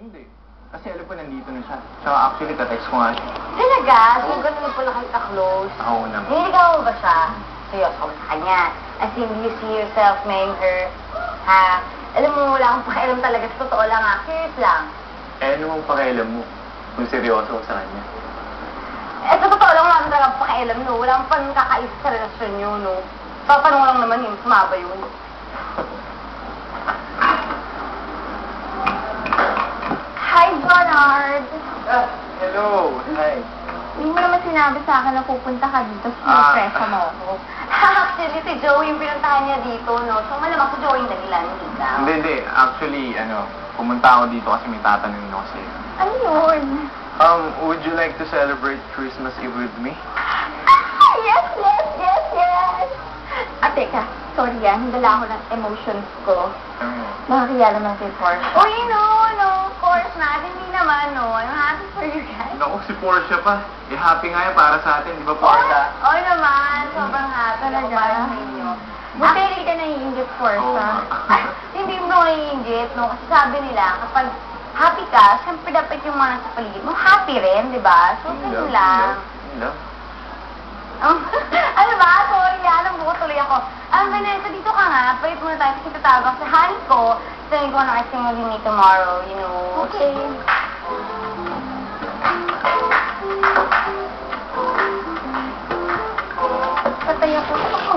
Hindi. Kasi alam ko nandito na siya. Tsaka actually, ka-text ko nga siya. Talaga? So, ganun na pala kayo ka-close? Oo naman. Niligaw mo ba siya? Seryoso ka sa kanya? As in, you see yourself marrying her? Ha? Alam mo, wala akong pakialam talaga. Sa totoo lang ha. Curious lang. Eh, ano mong pakialam mo kung seryoso ko sa kanya? Eh, sa totoo lang, wala akong talaga pakialam, no? Wala akong panong kakaisip sa relasyon nyo, no? Papanong lang naman yun. Sumaba yun. Hi, Bernard! Hello! Hi! Hindi mo naman sinabi sa akin na pupunta ka dito sa presa mo ako. Actually, si Joey yung pinuntahan niya dito, no? So, malamang si Joey yung dahilan, hindi ka. Hindi. Actually, pumunta ako dito kasi may tatanungin ako sa'yo. Ano yun? Would you like to celebrate Christmas Eve with me? Yes! Teka, sorry hindala ako ng emotions ko. Nakakaya naman kay Porsche. Uy, no, of course not. Hindi naman, no. I'm happy for you guys. Naku, si Portia pa. Eh, happy nga yan para sa atin, di ba, Portia? Oo naman, sobrang happy ako para sa inyo. Buti hindi ka naiingit, Porsche. Hindi mo naiingit, no? Kasi sabi nila, kapag happy ka, siyempre dapat yung mga nasa paligid mo happy rin, di ba? So, ganun lang. Ano ba? Sorry, nabuko tuloy ako. Vanessa, dito ka nga. Pwede muna tayo kasi tatawag ako sa honey ko. Sabi ko na kasi mag-meet tomorrow, you know. Okay.